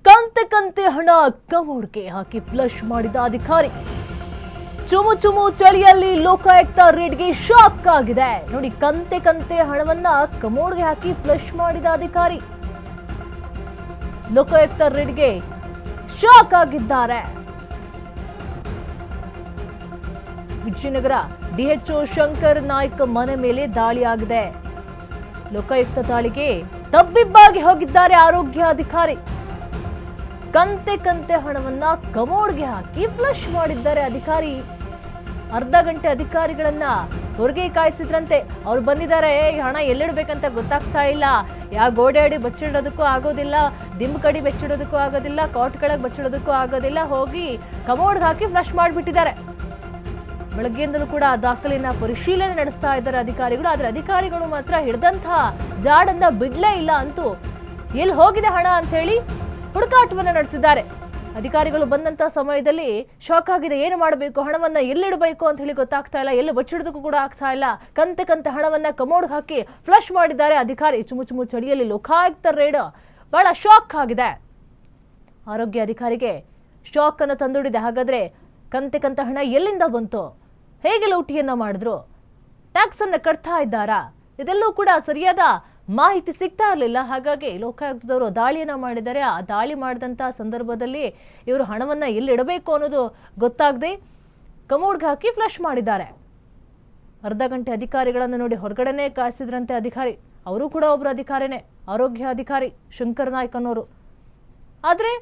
ಕಂತೆ ಕಂತೆ ಹಣ ಕಮೋಡ್ಗೆ ಹಾಕಿ ಫ್ಲಶ್ ಮಾಡಿದ ಅಧಿಕಾರಿ. ಚುಮು ಚುಮು ಚಳಿಯಲ್ಲಿ ಲೋಕಾಯುಕ್ತ ರೇಡ್ಗೆ ಶಾಕ್ ಆಗಿದೆ. ನೋಡಿ, ಕಂತೆ ಕಂತೆ ಹಣವನ್ನ ಕಮೋಡ್ಗೆ ಹಾಕಿ ಫ್ಲಶ್ ಮಾಡಿದ ಅಧಿಕಾರಿ. ಲೋಕಾಯುಕ್ತ ರೇಡ್ಗೆ ಶಾಕ್ ಆಗಿದ್ದಾರೆ. ವಿಜಯನಗರ ಡಿಎಚ್ಒ ಶಂಕರ್ ನಾಯ್ಕ್ ಮನೆ ಮೇಲೆ ದಾಳಿಯಾಗಿದೆ. ಲೋಕಾಯುಕ್ತ ದಾಳಿಗೆ ತಬ್ಬಿಬ್ಬಾಗಿ ಹೋಗಿದ್ದಾರೆ ಆರೋಗ್ಯ ಅಧಿಕಾರಿ. ಕಂತೆ ಕಂತೆ ಹಣವನ್ನ ಕಮೋಡ್ಗೆ ಹಾಕಿ ಫ್ಲಶ್ ಮಾಡಿದ್ದಾರೆ ಅಧಿಕಾರಿ. ಅರ್ಧ ಗಂಟೆ ಅಧಿಕಾರಿಗಳನ್ನ ಹೊರಗೆ ಕಾಯಿಸಿದ್ರಂತೆ. ಅವ್ರು ಬಂದಿದ್ದಾರೆ, ಈ ಹಣ ಎಲ್ಲಿಡ್ಬೇಕಂತ ಗೊತ್ತಾಗ್ತಾ ಇಲ್ಲ, ಯಾ ಗೋಡೆ ಅಡಿ ಬಚ್ಚಿಡೋದಕ್ಕೂ ಆಗೋದಿಲ್ಲ, ದಿಂಬು ಕಡಿ ಬಚ್ಚಿಡೋದಕ್ಕೂ ಆಗೋದಿಲ್ಲ, ಕಾಟ್ ಕೆಳಗೆ ಬಚ್ಚಿಡೋದಕ್ಕೂ ಆಗೋದಿಲ್ಲ, ಹೋಗಿ ಕಮೋಡ್ಗೆ ಹಾಕಿ ಫ್ಲಶ್ ಮಾಡಿಬಿಟ್ಟಿದ್ದಾರೆ. ಬೆಳಗ್ಗೆಯಿಂದಲೂ ಕೂಡ ದಾಖಲೆಯನ್ನ ಪರಿಶೀಲನೆ ನಡೆಸ್ತಾ ಇದ್ದಾರೆ ಅಧಿಕಾರಿಗಳು. ಆದ್ರೆ ಅಧಿಕಾರಿಗಳು ಮಾತ್ರ ಹಿಡಿದಂತಹ ಜಾಡನ್ನ ಬಿಡ್ಲೇ ಇಲ್ಲ. ಅಂತೂ ಎಲ್ಲಿ ಹೋಗಿದೆ ಹಣ ಅಂತ ಹೇಳಿ ಹುಡುಕಾಟವನ್ನ ನಡೆಸಿದ್ದಾರೆ. ಅಧಿಕಾರಿಗಳು ಬಂದಂತ ಸಮಯದಲ್ಲಿ ಶಾಕ್ ಆಗಿದೆ. ಏನು ಮಾಡಬೇಕು, ಹಣವನ್ನ ಎಲ್ಲಿಡಬೇಕು ಅಂತ ಹೇಳಿ ಗೊತ್ತಾಗ್ತಾ ಇಲ್ಲ, ಎಲ್ಲಿ ಬಚ್ಚಿಡೋದಕ್ಕೂ ಕೂಡ ಆಗ್ತಾ ಇಲ್ಲ. ಕಂತೆ ಕಂತೆ ಹಣವನ್ನ ಕಮೋಡ್ಗೆ ಹಾಕಿ ಫ್ಲಶ್ ಮಾಡಿದ್ದಾರೆ ಅಧಿಕಾರಿ. ಚುಮು ಚುಮು ಚಳಿಯಲ್ಲಿ ಲೋಕಾಯುಕ್ತ ರೇಡ್ ಬಹಳ ಶಾಕ್ ಆಗಿದೆ. ಆರೋಗ್ಯ ಅಧಿಕಾರಿಗೆ ಶಾಕ್ ಅನ್ನು ತಂದೊಡ್ಡಿದೆ. ಹಾಗಾದ್ರೆ ಕಂತೆ ಕಂತೆ ಹಣ ಎಲ್ಲಿಂದ ಬಂತು, ಹೇಗೆ ಲೂಟಿಯನ್ನ ಮಾಡಿದ್ರು, ಟ್ಯಾಕ್ಸ್ ಅನ್ನ ಕಟ್ತಾ ಇದ್ದಾರಾ, ಇದೆಲ್ಲೂ ಕೂಡ ಸರಿಯಾದ ಮಾಹಿತಿ ಸಿಗ್ತಾ ಇರಲಿಲ್ಲ. ಹಾಗಾಗಿ ಲೋಕಾಯುಕ್ತದವರು ದಾಳಿಯನ್ನ ಮಾಡಿದ್ದಾರೆ. ಆ ದಾಳಿ ಮಾಡಿದಂಥ ಸಂದರ್ಭದಲ್ಲಿ ಇವರು ಹಣವನ್ನ ಎಲ್ಲಿಡಬೇಕು ಅನ್ನೋದು ಗೊತ್ತಾಗದೆ ಕಮೋಡ್ಗೆ ಹಾಕಿ ಫ್ಲಶ್ ಮಾಡಿದ್ದಾರೆ. ಅರ್ಧ ಗಂಟೆ ಅಧಿಕಾರಿಗಳನ್ನು ನೋಡಿ ಹೊರಗಡೆನೆ ಕಾಯಿಸಿದ್ರಂತೆ ಅಧಿಕಾರಿ. ಅವರು ಕೂಡ ಒಬ್ಬರು ಅಧಿಕಾರಿನೇ, ಆರೋಗ್ಯ ಅಧಿಕಾರಿ ಶಂಕರ್ ನಾಯ್ಕ್ ಅನ್ನೋರು. ಆದರೆ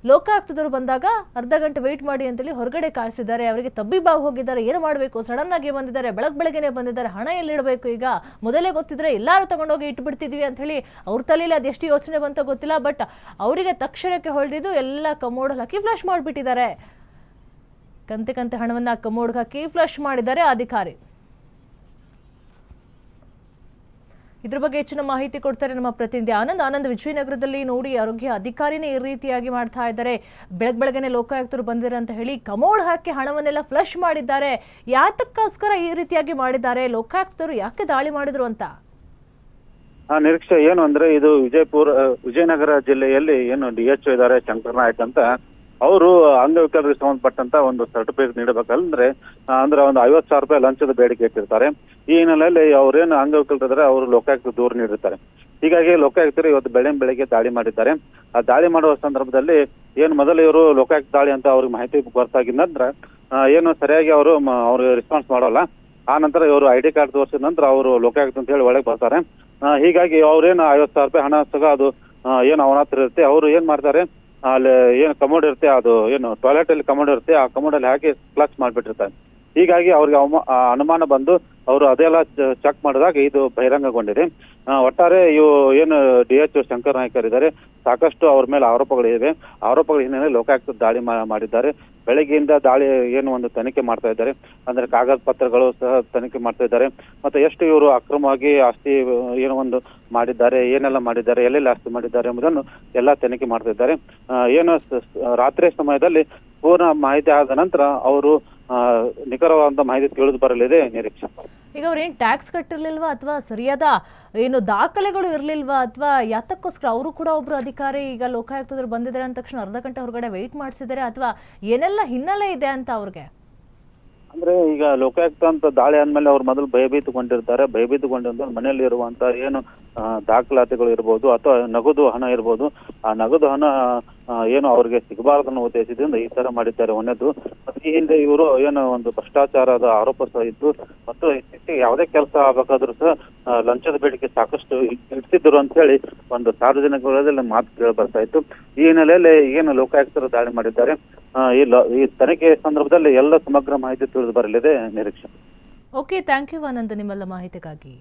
ಲೋಕಾಯುಕ್ತದವರು ಬಂದಾಗ ಅರ್ಧ ಗಂಟೆ ವೆಯ್ಟ್ ಮಾಡಿ ಅಂತೇಳಿ ಹೊರಗಡೆ ಕಾಯಿಸಿದ್ದಾರೆ. ಅವರಿಗೆ ತಬ್ಬಿಬ್ಬಾಗಿ ಹೋಗಿದ್ದಾರೆ. ಏನು ಮಾಡಬೇಕು, ಸಡನ್ ಆಗಿ ಬಂದಿದ್ದಾರೆ, ಬೆಳಗ್ಗೆನೆ ಬಂದಿದ್ದಾರೆ. ಹಣ ಎಲ್ಲಿಡಬೇಕು, ಈಗ ಮೊದಲೇ ಗೊತ್ತಿದ್ರೆ ಎಲ್ಲರೂ ತಗೊಂಡೋಗಿ ಇಟ್ಬಿಡ್ತಿದ್ವಿ ಅಂತ ಹೇಳಿ ಅವ್ರ ತಲೆಯಲ್ಲಿ ಅದೆಷ್ಟು ಯೋಚನೆ ಬಂತೋ ಗೊತ್ತಿಲ್ಲ. ಬಟ್ ಅವರಿಗೆ ತಕ್ಷಣಕ್ಕೆ ಹೊಳೆದಿದ್ದು ಎಲ್ಲ ಕಮೋಡ್ಗೆ ಹಾಕಿ ಫ್ಲಶ್ ಮಾಡಿಬಿಟ್ಟಿದ್ದಾರೆ. ಕಂತೆ ಕಂತೆ ಹಣವನ್ನ ಕಮೋಡ್ಗೆ ಹಾಕಿ ಫ್ಲಶ್ ಮಾಡಿದ್ದಾರೆ ಅಧಿಕಾರಿ. ಇದ್ರ ಬಗ್ಗೆ ಹೆಚ್ಚಿನ ಮಾಹಿತಿ ಕೊಡ್ತಾರೆ ನಮ್ಮ ಪ್ರತಿನಿಧಿ ಆನಂದ್. ವಿಜಯನಗರದಲ್ಲಿ ನೋಡಿ, ಆರೋಗ್ಯ ಅಧಿಕಾರಿನೇ ಈ ರೀತಿಯಾಗಿ ಮಾಡ್ತಾ ಇದ್ದಾರೆ. ಬೆಳಗ್ಗೆನೆ ಲೋಕಾಯುಕ್ತರು ಬಂದಿರ ಅಂತ ಹೇಳಿ ಕಮೋಡ್ ಹಾಕಿ ಹಣವನ್ನೆಲ್ಲ ಫ್ಲಶ್ ಮಾಡಿದ್ದಾರೆ. ಯಾತಕ್ಕೋಸ್ಕರ ಈ ರೀತಿಯಾಗಿ ಮಾಡಿದ್ದಾರೆ, ಲೋಕಾಯುಕ್ತರು ಯಾಕೆ ದಾಳಿ ಮಾಡಿದ್ರು ಅಂತ? ನಿರೀಕ್ಷೆ ಏನು ಅಂದ್ರೆ, ಇದು ವಿಜಯನಗರ ಜಿಲ್ಲೆಯಲ್ಲಿ ಏನು ಡಿಎಚ್ಒ ಇದ್ದಾರೆ ಶಂಕರ್ ನಾಯ್ಕ್ ಅಂತ, ಅವರು ಅಂಗವಿಕಲರಿಗೆ ಸಂಬಂಧಪಟ್ಟಂತ ಒಂದು ಸರ್ಟಿಫಿಕೇಟ್ ನೀಡಬೇಕಂದ್ರೆ ಒಂದು 50,000 ರೂಪಾಯಿ ಲಂಚದ ಬೇಡಿಕೆ ಇಟ್ಟಿರ್ತಾರೆ. ಈ ಹಿನ್ನೆಲೆಯಲ್ಲಿ ಅವ್ರೇನು ಅಂಗವಿಕಲರಿದ್ದಾರೆ ಅವರು ಲೋಕಾಯುಕ್ತ ದೂರು ನೀಡಿರ್ತಾರೆ. ಹೀಗಾಗಿ ಲೋಕಾಯುಕ್ತರು ಇವತ್ತು ಬೆಳಗ್ಗೆ ದಾಳಿ ಮಾಡಿದ್ದಾರೆ. ಆ ದಾಳಿ ಮಾಡುವ ಸಂದರ್ಭದಲ್ಲಿ ಏನು ಮೊದಲು ಇವರು ಲೋಕಾಯುಕ್ತ ದಾಳಿ ಅಂತ ಅವ್ರಿಗೆ ಮಾಹಿತಿ ಗೊತ್ತಾಗಿದ ನಂತರ ಏನು ಸರಿಯಾಗಿ ಅವ್ರಿಗೆ ರೆಸ್ಪಾನ್ಸ್ ಮಾಡೋಲ್ಲ. ಆ ನಂತರ ಇವರು ID ಕಾರ್ಡ್ ತೋರಿಸಿದ ನಂತರ ಅವರು ಲೋಕಾಯುಕ್ತ ಅಂತ ಹೇಳಿ ಒಳಗೆ ಬರ್ತಾರೆ. ಹೀಗಾಗಿ ಅವ್ರೇನು 50,000 ರೂಪಾಯಿ ಹಣ ಅದು ಏನು ಅವನ ಹತ್ರ ಇರುತ್ತೆ, ಅವರು ಏನ್ ಮಾಡ್ತಾರೆ, ಅಲ್ಲಿ ಏನು ಕಮೋಡ್ ಇರುತ್ತೆ, ಅದು ಏನು ಟಾಯ್ಲೆಟ್ ಅಲ್ಲಿ ಕಮೋಡ್ ಇರುತ್ತೆ, ಆ ಕಮೋಡ್ ಅಲ್ಲಿ ಹಾಕಿ ಫ್ಲಶ್ ಮಾಡ್ಬಿಟ್ಟಿರ್ತಾರೆ. ಹೀಗಾಗಿ ಅವ್ರಿಗೆ ಅನುಮಾನ ಬಂದು ಅವರು ಅದೆಲ್ಲ ಚೆಕ್ ಮಾಡಿದಾಗ ಇದು ಬಹಿರಂಗಗೊಂಡಿದೆ. ಒಟ್ಟಾರೆ ಇವು ಏನು ಡಿಎಚ್ಒ ಶಂಕರ್ ನಾಯ್ಕ್ ಇದ್ದಾರೆ, ಸಾಕಷ್ಟು ಅವ್ರ ಮೇಲೆ ಆರೋಪಗಳಿವೆ. ಆರೋಪಗಳ ಹಿನ್ನೆಲೆ ಲೋಕಾಯುಕ್ತ ದಾಳಿ ಮಾಡಿದ್ದಾರೆ. ಬೆಳಗ್ಗೆಯಿಂದ ದಾಳಿ ಏನು ಒಂದು ತನಿಖೆ ಮಾಡ್ತಾ ಇದ್ದಾರೆ. ಅಂದ್ರೆ ಕಾಗದ ಪತ್ರಗಳು ಸಹ ತನಿಖೆ ಮಾಡ್ತಾ ಇದ್ದಾರೆ. ಮತ್ತೆ ಎಷ್ಟು ಇವರು ಅಕ್ರಮವಾಗಿ ಆಸ್ತಿ ಏನೋ ಒಂದು ಮಾಡಿದ್ದಾರೆ, ಏನೆಲ್ಲ ಮಾಡಿದ್ದಾರೆ, ಎಲ್ಲೆಲ್ಲಿ ಆಸ್ತಿ ಮಾಡಿದ್ದಾರೆ ಎಂಬುದನ್ನು ಎಲ್ಲ ತನಿಖೆ ಮಾಡ್ತಾ ಇದ್ದಾರೆ. ಏನು ರಾತ್ರಿ ಸಮಯದಲ್ಲಿ ಪೂರ್ಣ ಮಾಹಿತಿ ಆದ ನಂತರ ಅವರು ನಿಖರವಾದಂತ ಮಾಹಿತಿ ತಿಳಿದು ಬರಲಿದೆ ನಿರೀಕ್ಷೆ. ಈಗ ಅವ್ರೇನ್ ಟ್ಯಾಕ್ಸ್ ಕಟ್ಟಿರ್ಲಿಲ್ವಾ, ಅಥವಾ ಸರಿಯಾದ ಏನು ದಾಖಲೆಗಳು ಇರ್ಲಿಲ್ವಾ, ಅಥವಾ ಯಾತಕ್ಕೋಸ್ಕರ ಅವರು ಕೂಡ ಒಬ್ರು ಅಧಿಕಾರಿ ಈಗ ಲೋಕಾಯುಕ್ತದ್ರು ಬಂದಿದ್ದಾರೆ ಅಂದ ತಕ್ಷಣ ಅರ್ಧ ಗಂಟೆ ಹೊರಗಡೆ ವೆಯ್ಟ್ ಮಾಡಿಸಿದ್ದಾರೆ, ಅಥವಾ ಏನೆಲ್ಲ ಹಿನ್ನೆಲೆ ಇದೆ ಅಂತ ಅವ್ರಿಗೆ? ಅಂದ್ರೆ ಈಗ ಲೋಕಾಯುಕ್ತ ಅಂತ ದಾಳಿ ಆದ್ಮೇಲೆ ಅವ್ರು ಮೊದಲು ಭಯಭೀತಗೊಂಡಿರ್ತಾರೆ. ಭಯಭೀತಗೊಂಡಿದ್ದು ಮನೆಯಲ್ಲಿ ಇರುವಂತ ಏನು ದಾಖಲಾತಿಗಳು ಇರ್ಬೋದು, ಅಥವಾ ನಗದು ಹಣ ಇರ್ಬೋದು, ಆ ನಗದು ಹಣ ಏನು ಅವ್ರಿಗೆ ಸಿಗಬಾರದನ್ನು ಉದ್ದೇಶದಿಂದ ಈ ತರ ಮಾಡಿದ್ದಾರೆ ಒಂದೇದು. ಮತ್ತೆ ಈ ಹಿಂದೆ ಇವರು ಏನು ಒಂದು ಭ್ರಷ್ಟಾಚಾರದ ಆರೋಪ ಸಹ ಇದ್ದು, ಮತ್ತು ಯಾವುದೇ ಕೆಲಸ ಆಗ್ಬೇಕಾದ್ರೂ ಸಹ ಲಂಚದ ಬೇಡಿಕೆ ಸಾಕಷ್ಟು ಇಡ್ತಿದ್ರು ಅಂತ ಹೇಳಿ ಒಂದು ಸಾರ್ವಜನಿಕರಲ್ಲಿ ಮಾತು ಕೇಳಿ ಬರ್ತಾ ಇತ್ತು. ಈ ಹಿನ್ನೆಲೆಯಲ್ಲಿ ಏನು ಲೋಕಾಯುಕ್ತರು ದಾಳಿ ಮಾಡಿದ್ದಾರೆ. ಈ ತನಿಖೆ ಸಂದರ್ಭದಲ್ಲಿ ಎಲ್ಲ ಸಮಗ್ರ ಮಾಹಿತಿ ತಿಳಿದು ಬರಲಿದೆ ನಿರೀಕ್ಷೆ. ಓಕೆ, ಥ್ಯಾಂಕ್ ಯು ಆನಂದ್ ನಿಮ್ಮೆಲ್ಲ ಮಾಹಿತಿಗಾಗಿ.